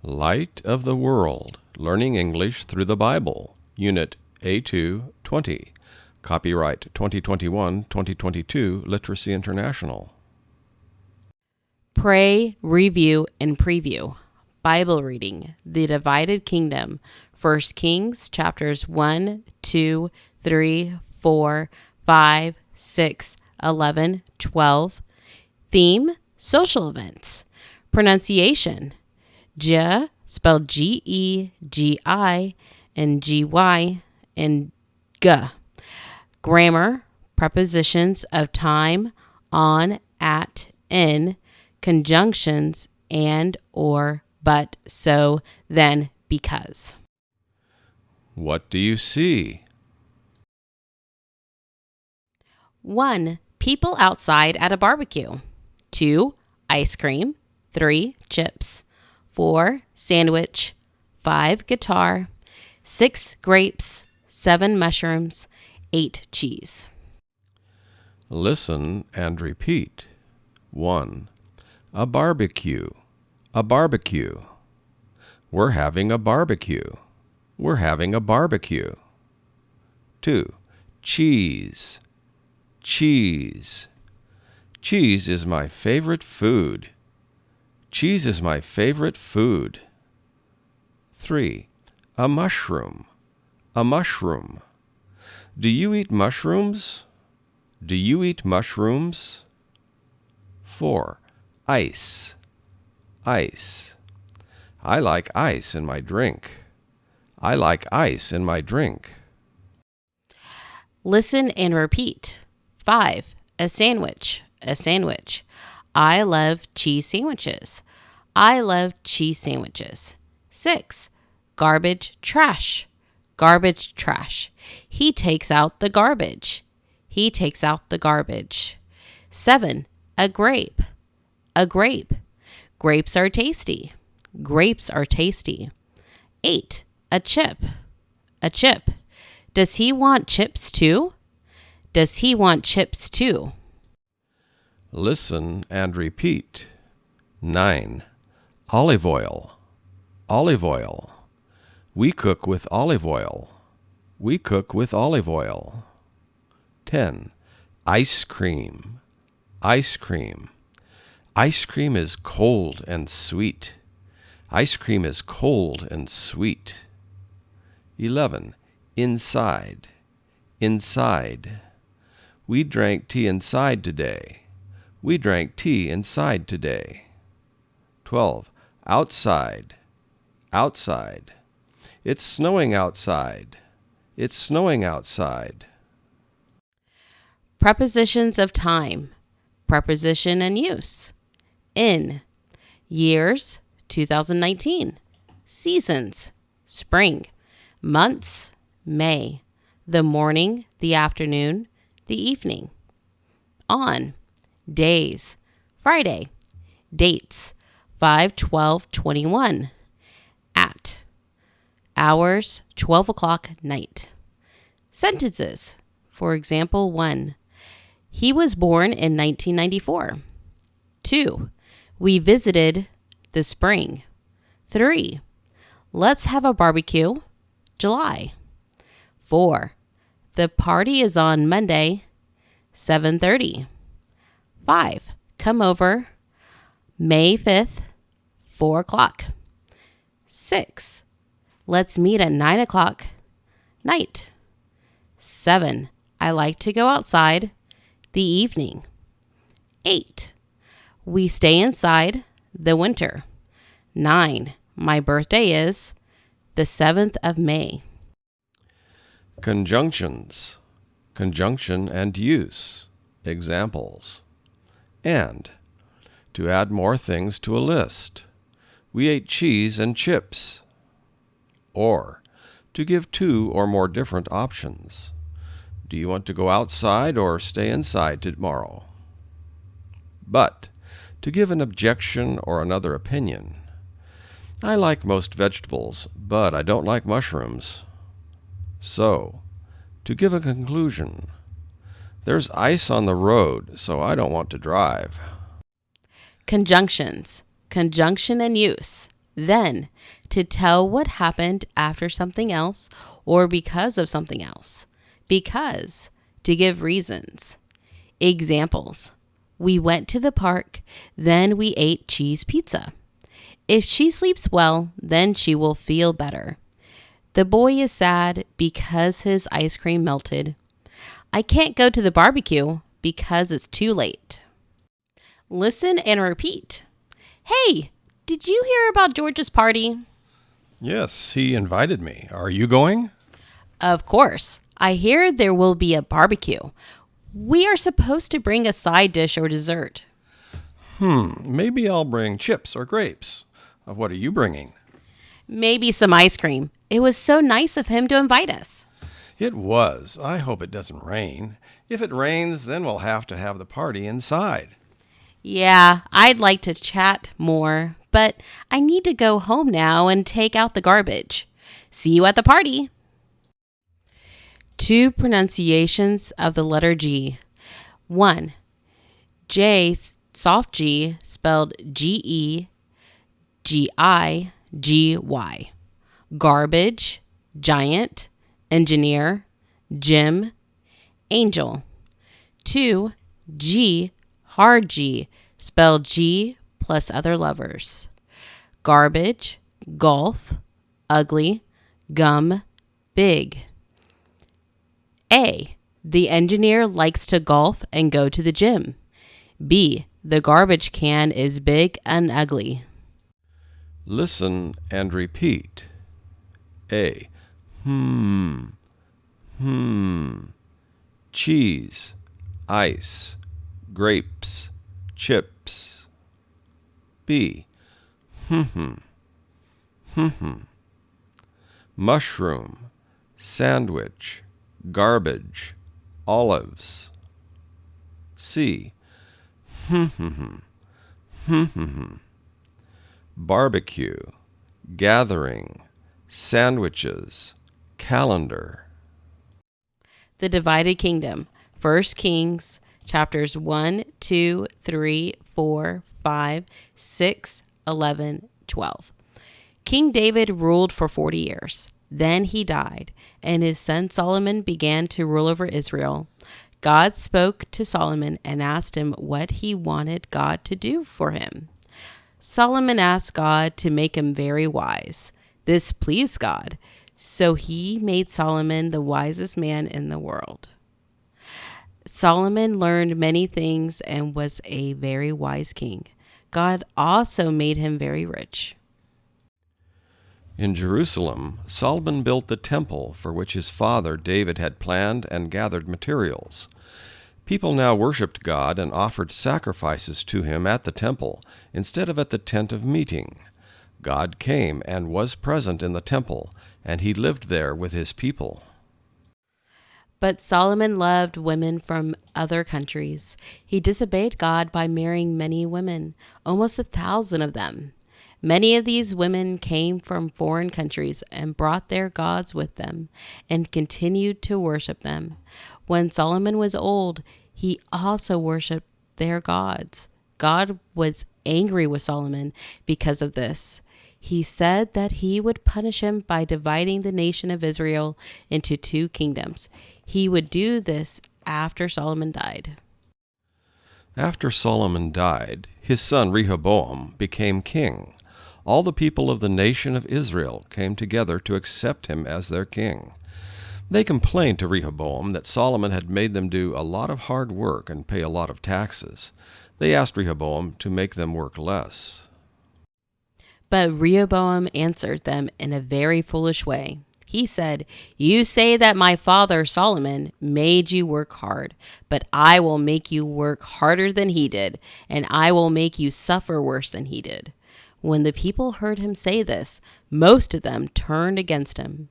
Light of the World, Learning English Through the Bible, Unit A2 20. Copyright 2021-2022, Literacy International. Pray, Review, and Preview. Bible reading, The Divided Kingdom, 1 Kings chapters 1, 2, 3, 4, 5, 6, 11, 12. Theme, Social Events. Pronunciation, J spelled G-E-G-I and G-Y and G. Grammar, prepositions of time, on, at, in, conjunctions, and, or, but, so, then, because. What do you see? 1. People outside at a barbecue. 2. Ice cream. 3. Chips. 4. Sandwich. 5. Guitar. 6. Grapes. 7. Mushrooms. 8. Cheese. Listen and repeat. 1. A barbecue. A barbecue. We're having a barbecue. We're having a barbecue. 2. Cheese. Cheese. Cheese is my favorite food. Cheese is my favorite food. 3. A mushroom. A mushroom. Do you eat mushrooms? Do you eat mushrooms? 4. Ice. Ice. I like ice in my drink. I like ice in my drink. Listen and repeat. 5. A sandwich. A sandwich. I love cheese sandwiches. I love cheese sandwiches. 6. Garbage, trash. Garbage, trash. He takes out the garbage. He takes out the garbage. 7. A grape. A grape. Grapes are tasty. Grapes are tasty. 8. A chip. A chip. Does he want chips too? Does he want chips too? Listen and repeat. 9. Olive oil. Olive oil. We cook with olive oil. We cook with olive oil. 10. Ice cream. Ice cream. Ice cream is cold and sweet. Ice cream is cold and sweet. 11. Inside. Inside. We drank tea inside today. We drank tea inside today. 12. Outside. Outside. It's snowing outside. It's snowing outside. Prepositions of time. Preposition and use. In. Years, 2019. Seasons, spring. Months, May. The morning, the afternoon, the evening. On. Days, Friday. Dates, 5/12/21. At. Hours, 12 o'clock night. Sentences. For example, 1. He was born in 1994. 2. We visited the spring. 3. Let's have a barbecue. July. 4. The party is on Monday, 7:30. 5. Come over, May 5th, 4 o'clock. 6. Let's meet at 9 o'clock, night. 7. I like to go outside, the evening. 8. We stay inside, the winter. 9. My birthday is the 7th of May. Conjunctions. Conjunction and use. Examples. And. To add more things to a list. We ate cheese and chips. Or. To give 2 or more different options. Do you want to go outside or stay inside tomorrow? But. To give an objection or another opinion. I like most vegetables, but I don't like mushrooms. So. To give a conclusion. There's ice on the road, so I don't want to drive. Conjunctions. Conjunction and use. Then, to tell what happened after something else or because of something else. Because, to give reasons. Examples. We went to the park, then we ate cheese pizza. If she sleeps well, then she will feel better. The boy is sad because his ice cream melted. I can't go to the barbecue because it's too late. Listen and repeat. Hey, did you hear about George's party? Yes, he invited me. Are you going? Of course. I hear there will be a barbecue. We are supposed to bring a side dish or dessert. Maybe I'll bring chips or grapes. What are you bringing? Maybe some ice cream. It was so nice of him to invite us. It was. I hope it doesn't rain. If it rains, then we'll have to have the party inside. Yeah, I'd like to chat more, but I need to go home now and take out the garbage. See you at the party. 2 pronunciations of the letter G. 1. J, soft G, spelled G-E-G-I-G-Y. Garbage, giant, engineer, Jim, angel. 2. G, hard G, spelled G plus other lovers. Garbage, golf, ugly, gum, big. A, the engineer likes to golf and go to the gym. B, the garbage can is big and ugly. Listen and repeat. A. Cheese, ice, grapes, chips. B. Mushroom, sandwich, garbage, olives. C. Barbecue, gathering, sandwiches, calendar. The Divided Kingdom. 1 Kings, chapters 1, 2, 3, 4, 5, 6, 11, 12. King David ruled for 40 years. Then he died, and his son Solomon began to rule over Israel. God spoke to Solomon and asked him what he wanted God to do for him. Solomon asked God to make him very wise. This pleased God, so he made Solomon the wisest man in the world. Solomon learned many things and was a very wise king. God also made him very rich. In Jerusalem, Solomon built the temple for which his father David had planned and gathered materials. People now worshipped God and offered sacrifices to him at the temple instead of at the tent of meeting. God came and was present in the temple, and he lived there with his people. But Solomon loved women from other countries. He disobeyed God by marrying many women, almost 1,000 of them. Many of these women came from foreign countries and brought their gods with them and continued to worship them. When Solomon was old, he also worshiped their gods. God was angry with Solomon because of this. He said that he would punish him by dividing the nation of Israel into 2 kingdoms. He would do this after Solomon died. After Solomon died, his son Rehoboam became king. All the people of the nation of Israel came together to accept him as their king. They complained to Rehoboam that Solomon had made them do a lot of hard work and pay a lot of taxes. They asked Rehoboam to make them work less. But Rehoboam answered them in a very foolish way. He said, "You say that my father Solomon made you work hard, but I will make you work harder than he did, and I will make you suffer worse than he did." When the people heard him say this, most of them turned against him.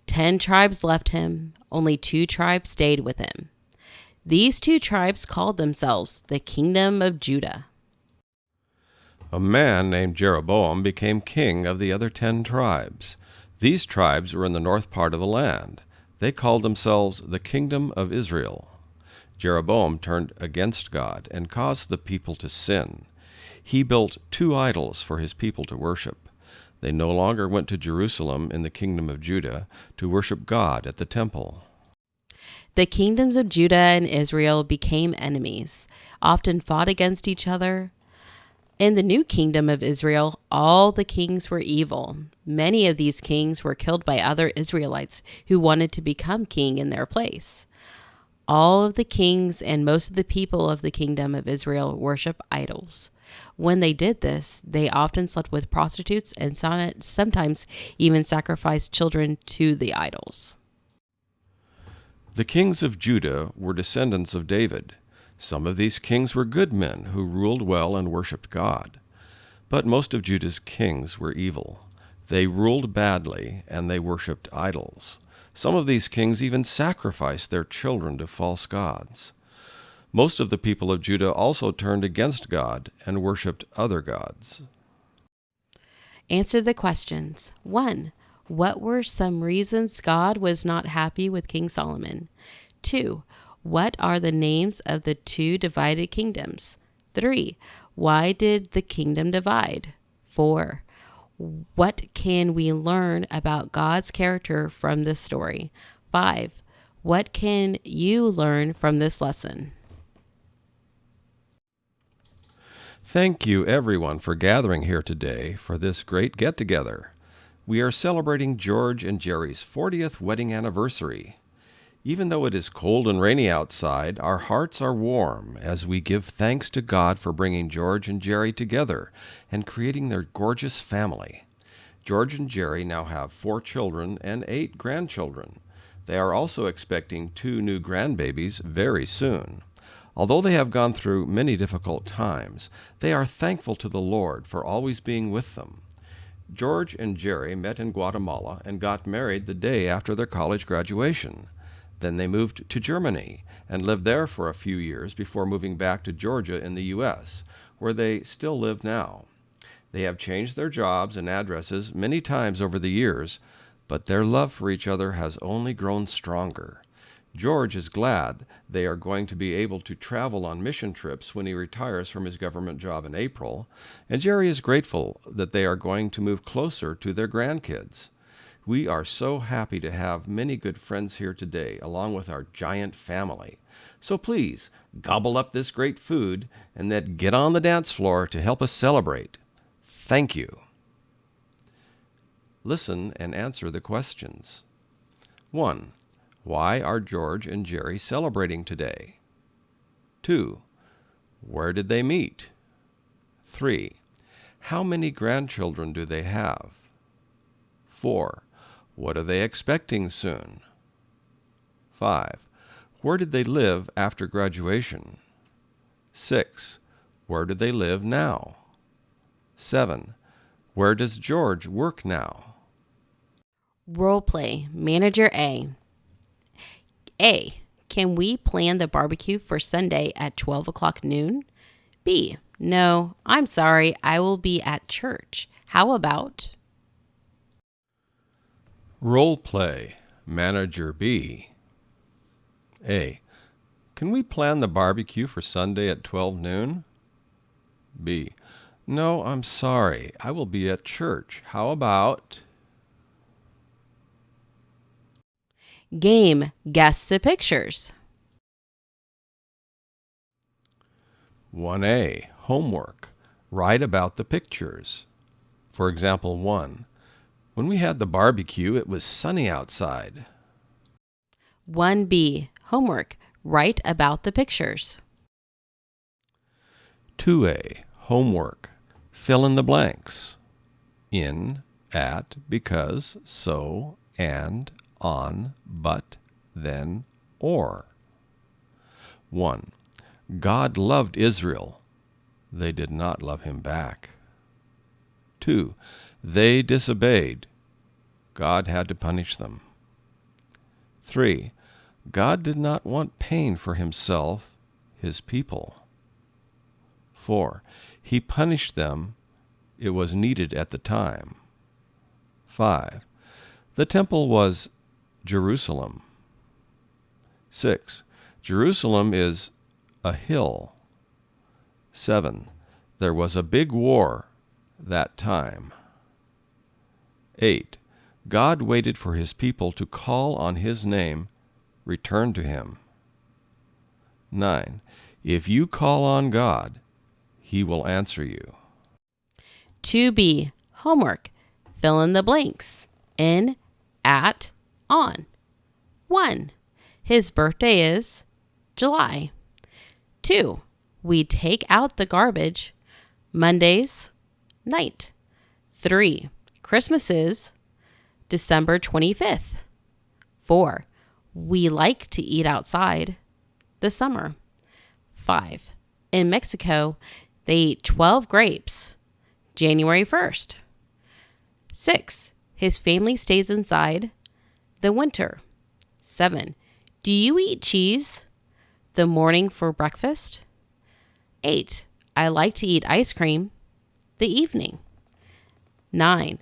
10 tribes left him, only 2 tribes stayed with him. These 2 tribes called themselves the Kingdom of Judah. A man named Jeroboam became king of the other 10 tribes. These tribes were in the north part of the land. They called themselves the Kingdom of Israel. Jeroboam turned against God and caused the people to sin. He built 2 idols for his people to worship. They no longer went to Jerusalem in the kingdom of Judah to worship God at the temple. The kingdoms of Judah and Israel became enemies, often fought against each other. In the new kingdom of Israel, all the kings were evil. Many of these kings were killed by other Israelites who wanted to become king in their place. All of the kings and most of the people of the kingdom of Israel worship idols. When they did this, they often slept with prostitutes and sometimes even sacrificed children to the idols. The kings of Judah were descendants of David. Some of these kings were good men who ruled well and worshipped God. But most of Judah's kings were evil. They ruled badly, and they worshipped idols. Some of these kings even sacrificed their children to false gods. Most of the people of Judah also turned against God and worshipped other gods. Answer the questions. 1. What were some reasons God was not happy with King Solomon? 2. What are the names of the two divided kingdoms? 3. Why did the kingdom divide? 4. What can we learn about God's character from this story? 5. What can you learn from this lesson? Thank you, everyone, for gathering here today for this great get-together. We are celebrating George and Jerry's 40th wedding anniversary. Even though it is cold and rainy outside, our hearts are warm as we give thanks to God for bringing George and Jerry together and creating their gorgeous family. George and Jerry now have 4 children and 8 grandchildren. They are also expecting 2 new grandbabies very soon. Although they have gone through many difficult times, they are thankful to the Lord for always being with them. George and Jerry met in Guatemala and got married the day after their college graduation. Then they moved to Germany and lived there for a few years before moving back to Georgia in the U.S., where they still live now. They have changed their jobs and addresses many times over the years, but their love for each other has only grown stronger. George is glad they are going to be able to travel on mission trips when he retires from his government job in April, and Jerry is grateful that they are going to move closer to their grandkids. We are so happy to have many good friends here today, along with our giant family. So please, gobble up this great food and then get on the dance floor to help us celebrate. Thank you. Listen and answer the questions. 1. Why are George and Jerry celebrating today? 2. Where did they meet? 3. How many grandchildren do they have? 4. What are they expecting soon? 5. Where did they live after graduation? 6. Where do they live now? 7. Where does George work now? Role play. Manager A. A. Can we plan the barbecue for Sunday at 12 o'clock noon? B. No, I'm sorry. I will be at church. How about? Role play. Manager B. A. Can we plan the barbecue for Sunday at 12 noon? B. No, I'm sorry. I will be at church. How about? Game. Guess the pictures. 1A. Homework. Write about the pictures. For example 1. When we had the barbecue, it was sunny outside. 1B. Homework. Write about the pictures. 2A. Homework. Fill in the blanks. In, at, because, so, and, on, but, then, or. 1. God loved Israel. They did not love him back. 2. They disobeyed. God had to punish them. 3. God did not want pain for himself, his people. 4. He punished them. It was needed at the time. 5. The temple was Jerusalem. 6. Jerusalem is a hill. 7. There was a big war that time. 8. God waited for his people to call on his name, return to him. 9. If you call on God, he will answer you. 2B, homework. Fill in the blanks. In, at, on. 1. His birthday is July. 2. We take out the garbage Mondays night. 3. Christmas is December 25th. 4. We like to eat outside the summer. 5. In Mexico, they eat 12 grapes January 1st. 6. His family stays inside the winter. 7. Do you eat cheese the morning for breakfast? 8. I like to eat ice cream the evening. 9.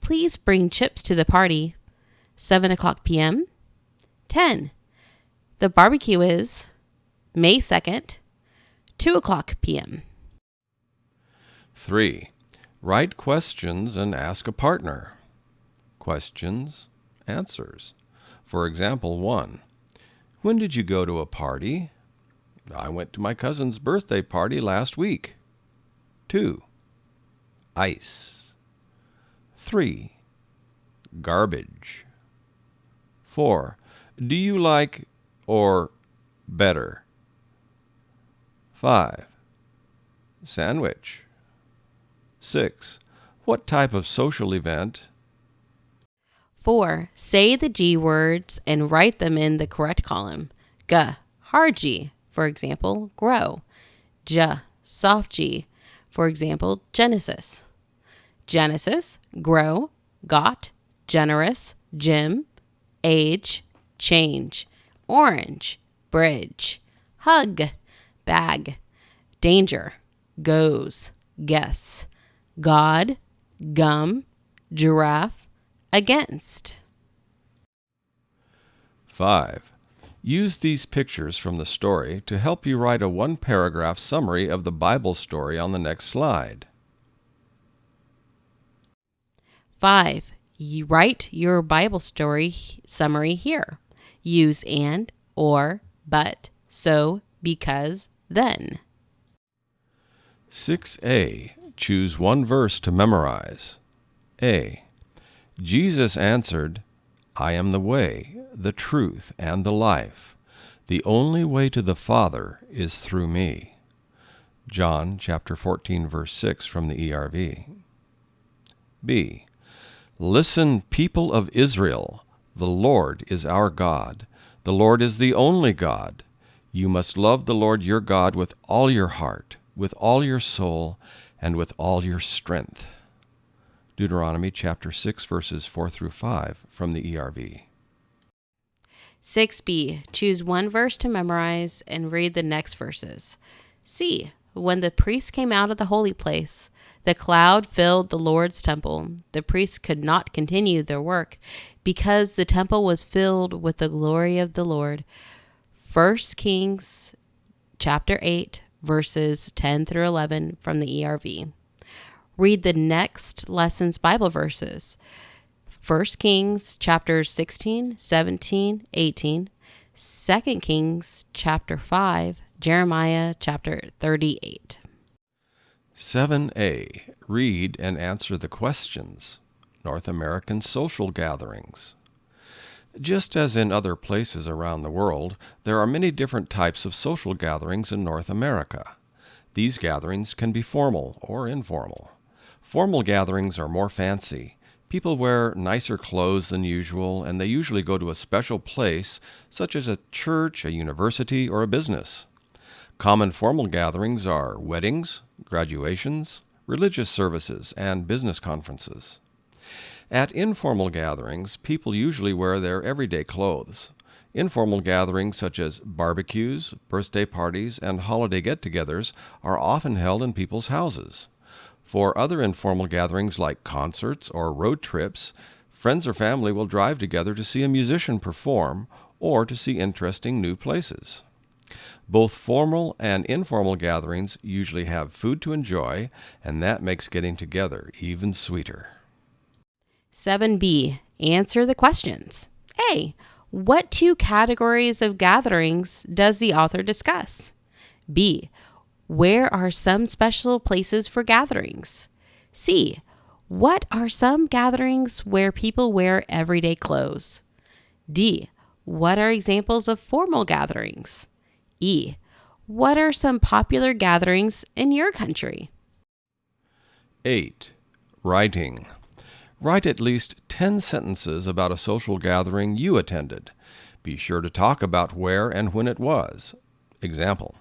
Please bring chips to the party 7:00 p.m. 10. The barbecue is May 2nd, 2:00 p.m. 3. Write questions and ask a partner. Questions, answers. For example, 1. When did you go to a party? I went to my cousin's birthday party last week. 2. Ice. 3. Garbage. 4. Do you like or better? 5. Sandwich. 6. What type of social event? 4. Say the G words and write them in the correct column. G, hard G, for example, grow. J, soft G, for example, Genesis. Genesis, grow, got, generous, gym, age, change, orange, bridge, hug, bag, danger, goes, guess, God, gum, giraffe, against. 5. Use these pictures from the story to help you write a one-paragraph summary of the Bible story on the next slide. 5. You write your Bible story summary here. Use and, or, but, so, because, then. 6a. Choose one verse to memorize. A. Jesus answered, I am the way, the truth, and the life. The only way to the Father is through me. John chapter 14, verse 6 from the ERV. B. Listen, people of Israel, the Lord is our God. The Lord is the only God. You must love the Lord your God with all your heart, with all your soul, and with all your strength. Deuteronomy chapter 6, verses 4 through 5 from the ERV. 6b. Choose one verse to memorize and read the next verses. C. When the priests came out of the holy place, the cloud filled the Lord's temple. The priests could not continue their work because the temple was filled with the glory of the Lord. 1 Kings chapter 8, verses 10 through 11 from the ERV. Read the next lesson's Bible verses. 1 Kings chapter 16, 17, 18. 2 Kings chapter 5. Jeremiah chapter 38. 7a. Read and answer the questions. North American social gatherings. Just as in other places around the world, there are many different types of social gatherings in North America. These gatherings can be formal or informal. Formal gatherings are more fancy. People wear nicer clothes than usual, and they usually go to a special place, such as a church, a university, or a business. Common formal gatherings are weddings, graduations, religious services, and business conferences. At informal gatherings, people usually wear their everyday clothes. Informal gatherings such as barbecues, birthday parties, and holiday get-togethers are often held in people's houses. For other informal gatherings like concerts or road trips, friends or family will drive together to see a musician perform or to see interesting new places. Both formal and informal gatherings usually have food to enjoy, and that makes getting together even sweeter. 7B. Answer the questions. A. What two categories of gatherings does the author discuss? B. Where are some special places for gatherings? C. What are some gatherings where people wear everyday clothes? D. What are examples of formal gatherings? E. What are some popular gatherings in your country? 8. Writing. Write at least 10 sentences about a social gathering you attended. Be sure to talk about where and when it was. Example: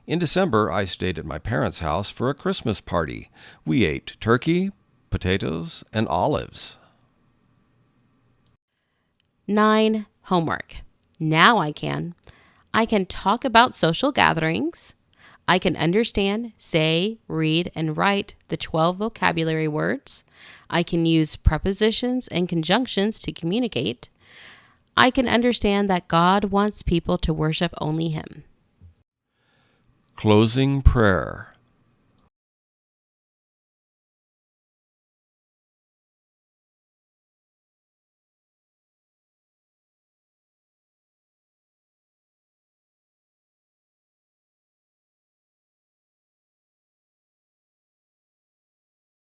in December, I stayed at my parents' house for a Christmas party. We ate turkey, potatoes, and olives. 9. Homework. Now I can talk about social gatherings. I can understand, say, read, and write the 12 vocabulary words. I can use prepositions and conjunctions to communicate. I can understand that God wants people to worship only Him. Closing prayer.